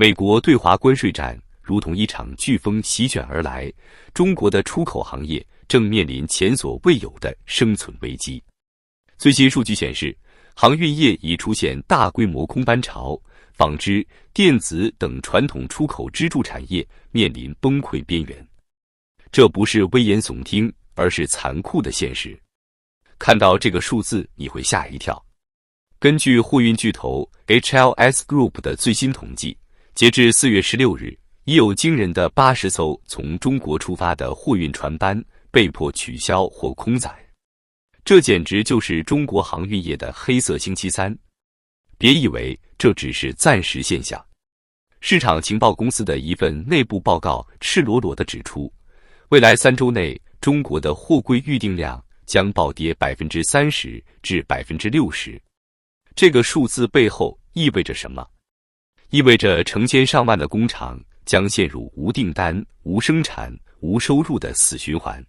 美国对华关税战如同一场飓风席卷而来，中国的出口行业正面临前所未有的生存危机。最新数据显示，航运业已出现大规模空班潮，纺织、电子等传统出口支柱产业面临崩溃边缘。这不是危言耸听，而是残酷的现实。看到这个数字，你会吓一跳。根据货运巨头 HLS Group 的最新统计，截至4月16日，已有惊人的80艘从中国出发的货运船班被迫取消或空载。这简直就是中国航运业的黑色星期三。别以为这只是暂时现象。市场情报公司的一份内部报告赤裸裸地指出，未来3周内，中国的货柜预订量将暴跌30%至60%。这个数字背后意味着什么？意味着成千上万的工厂将陷入无订单、无生产、无收入的死循环。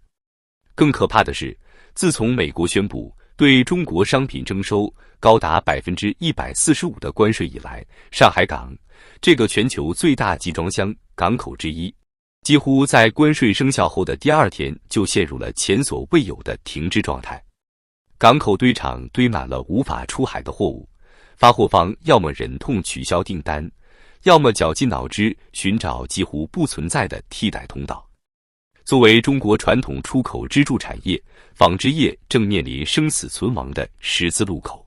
更可怕的是，自从美国宣布对中国商品征收高达145%的关税以来，上海港这个全球最大集装箱港口之一，几乎在关税生效后的第2天就陷入了前所未有的停滞状态。港口堆场堆满了无法出海的货物，发货方要么忍痛取消订单，要么绞尽脑汁寻找几乎不存在的替代通道。作为中国传统出口支柱产业，纺织业正面临生死存亡的十字路口。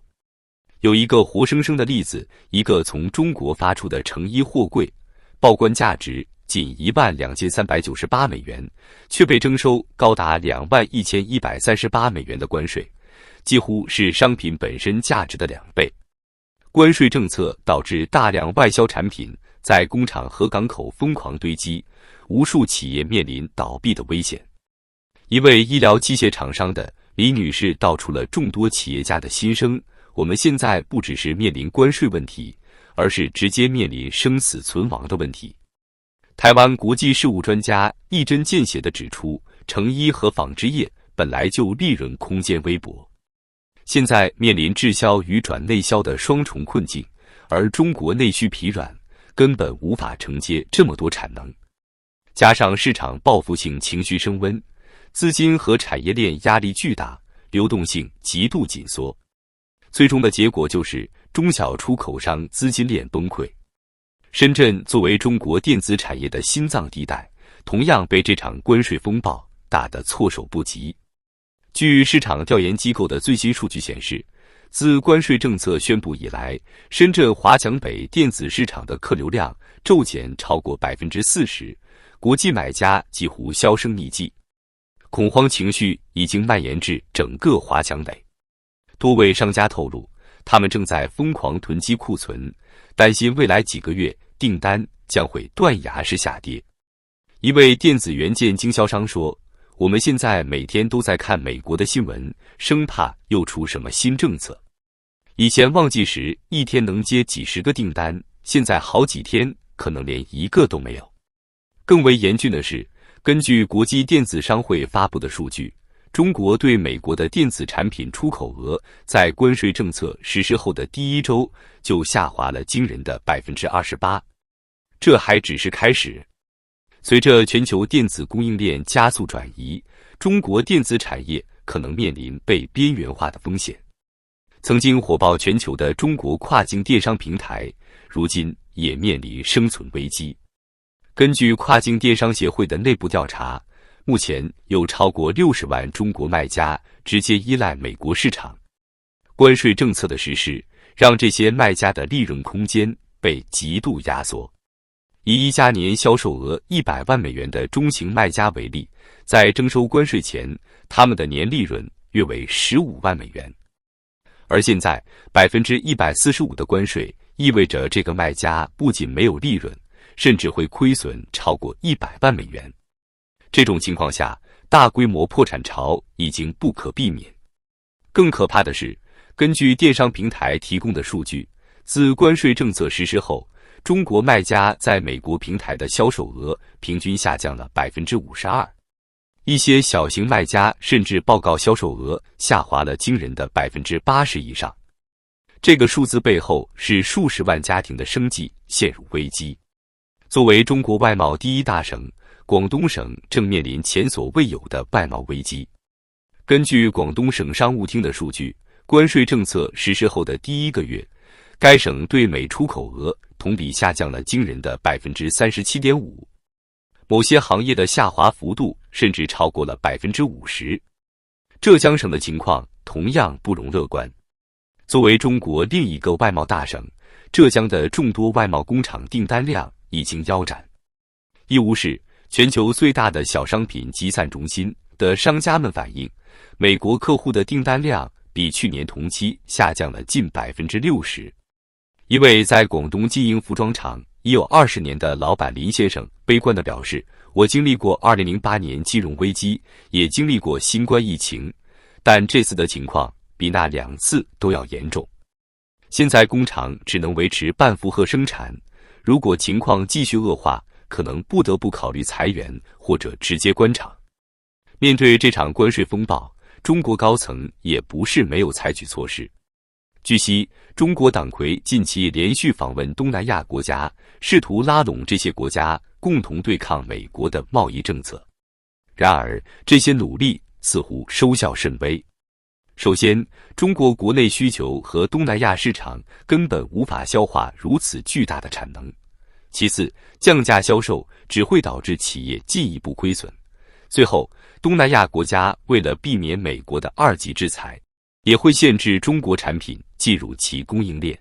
有一个活生生的例子，一个从中国发出的成衣货柜，报关价值仅$12,398，却被征收高达$21,138的关税，几乎是商品本身价值的2倍。关税政策导致大量外销产品在工厂和港口疯狂堆积，无数企业面临倒闭的危险。一位医疗器械厂商的李女士道出了众多企业家的心声：我们现在不只是面临关税问题，而是直接面临生死存亡的问题。台湾国际事务专家一针见血地指出，成衣和纺织业本来就利润空间微薄，现在面临滞销与转内销的双重困境，而中国内需疲软，根本无法承接这么多产能。加上市场报复性情绪升温，资金和产业链压力巨大，流动性极度紧缩，最终的结果就是中小出口商资金链崩溃。深圳作为中国电子产业的心脏地带，同样被这场关税风暴打得措手不及。据市场调研机构的最新数据显示，自关税政策宣布以来，深圳华强北电子市场的客流量骤减超过40%，国际买家几乎销声匿迹。恐慌情绪已经蔓延至整个华强北。多位商家透露，他们正在疯狂囤积库存，担心未来几个月订单将会断崖式下跌。一位电子元件经销商说，我们现在每天都在看美国的新闻，生怕又出什么新政策。以前旺季时一天能接几十个订单，现在好几天可能连一个都没有。更为严峻的是，根据国际电子商会发布的数据，中国对美国的电子产品出口额在关税政策实施后的第1周就下滑了惊人的28%。这还只是开始。随着全球电子供应链加速转移，中国电子产业可能面临被边缘化的风险。曾经火爆全球的中国跨境电商平台，如今也面临生存危机。根据跨境电商协会的内部调查，目前有超过60万中国卖家直接依赖美国市场。关税政策的实施，让这些卖家的利润空间被极度压缩。以一家年销售额$100万的中型卖家为例，在征收关税前，他们的年利润约为$15万。而现在145%的关税意味着这个卖家不仅没有利润，甚至会亏损超过$100万。这种情况下，大规模破产潮已经不可避免。更可怕的是，根据电商平台提供的数据，自关税政策实施后，中国卖家在美国平台的销售额平均下降了52%，一些小型卖家甚至报告销售额下滑了惊人的80%以上。这个数字背后是数十万家庭的生计陷入危机。作为中国外贸第一大省，广东省正面临前所未有的外贸危机。根据广东省商务厅的数据，关税政策实施后的第1个月，该省对美出口额同比下降了惊人的 37.5%， 某些行业的下滑幅度甚至超过了 50%。浙江省的情况同样不容乐观。作为中国另一个外贸大省，浙江的众多外贸工厂订单量已经腰斩。义乌市，全球最大的小商品集散中心的商家们反映，美国客户的订单量比去年同期下降了近 60%。一位在广东经营服装厂已有20年的老板林先生悲观地表示，我经历过2008年金融危机，也经历过新冠疫情，但这次的情况比那2次都要严重。现在工厂只能维持半负荷生产，如果情况继续恶化，可能不得不考虑裁员或者直接关厂。面对这场关税风暴，中国高层也不是没有采取措施。据悉，中国党魁近期连续访问东南亚国家，试图拉拢这些国家共同对抗美国的贸易政策。然而，这些努力似乎收效甚微。首先，中国国内需求和东南亚市场根本无法消化如此巨大的产能。其次，降价销售只会导致企业进一步亏损。最后，东南亚国家为了避免美国的2级制裁，也会限制中国产品进入其供应链。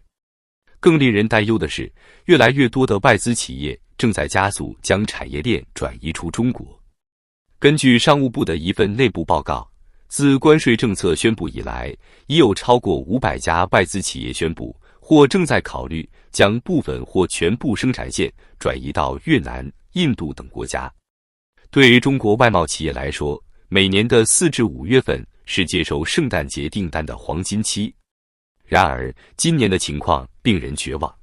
更令人担忧的是，越来越多的外资企业正在加速将产业链转移出中国。根据商务部的一份内部报告，自关税政策宣布以来，已有超过500家外资企业宣布或正在考虑将部分或全部生产线转移到越南、印度等国家。对于中国外贸企业来说，每年的4至5月份是接收圣诞节订单的黄金期。然而，今年的情况令人绝望。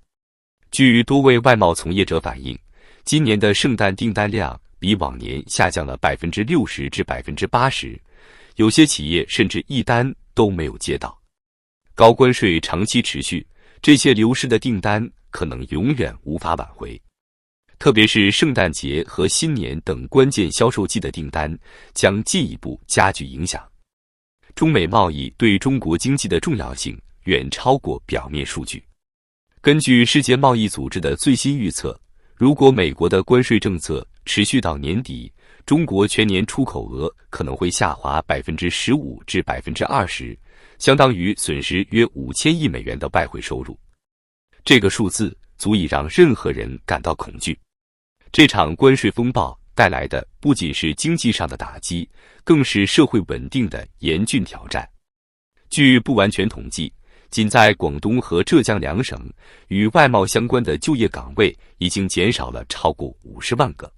据多位外贸从业者反映，今年的圣诞订单量比往年下降了 60%至 80%， 有些企业甚至一单都没有接到。高关税长期持续，这些流失的订单可能永远无法挽回。特别是圣诞节和新年等关键销售季的订单将进一步加剧影响。中美贸易对中国经济的重要性远超过表面数据。根据世界贸易组织的最新预测，如果美国的关税政策持续到年底，中国全年出口额可能会下滑 15% 至 20%， 相当于损失约5000亿美元的外汇收入。这个数字足以让任何人感到恐惧。这场关税风暴带来的不仅是经济上的打击，更是社会稳定的严峻挑战。据不完全统计，仅在广东和浙江2省，与外贸相关的就业岗位已经减少了超过50万个。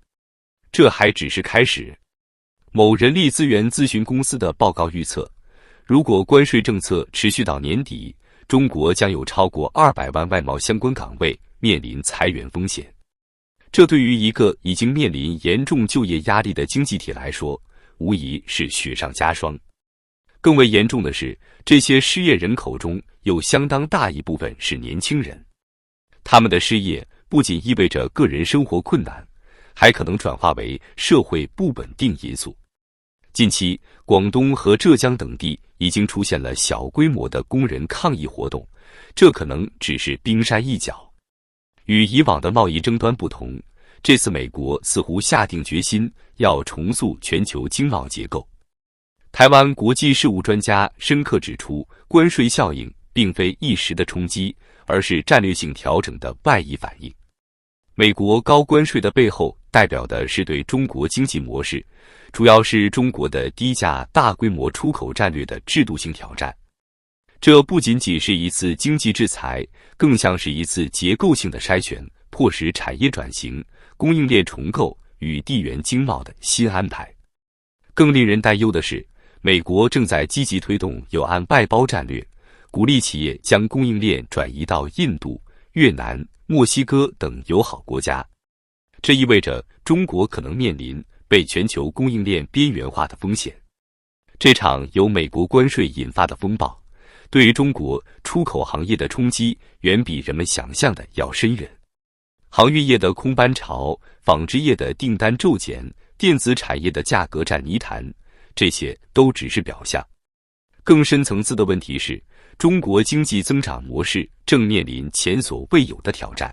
这还只是开始。某人力资源咨询公司的报告预测，如果关税政策持续到年底，中国将有超过200万外贸相关岗位面临裁员风险。这对于一个已经面临严重就业压力的经济体来说，无疑是雪上加霜。更为严重的是，这些失业人口中有相当大一部分是年轻人。他们的失业不仅意味着个人生活困难，还可能转化为社会不稳定因素。近期，广东和浙江等地已经出现了小规模的工人抗议活动，这可能只是冰山一角。与以往的贸易争端不同，这次美国似乎下定决心要重塑全球经贸结构。台湾国际事务专家深刻指出，关税效应并非一时的冲击，而是战略性调整的外溢反应。美国高关税的背后代表的是对中国经济模式，主要是中国的低价大规模出口战略的制度性挑战。这不仅仅是一次经济制裁，更像是一次结构性的筛选，迫使产业转型、供应链重构与地缘经贸的新安排。更令人担忧的是，美国正在积极推动有案外包战略，鼓励企业将供应链转移到印度、越南、墨西哥等友好国家。这意味着中国可能面临被全球供应链边缘化的风险。这场由美国关税引发的风暴，对于中国出口行业的冲击远比人们想象的要深远。航运业的空班潮、纺织业的订单骤减、电子产业的价格战泥潭，这些都只是表象。更深层次的问题是，中国经济增长模式正面临前所未有的挑战。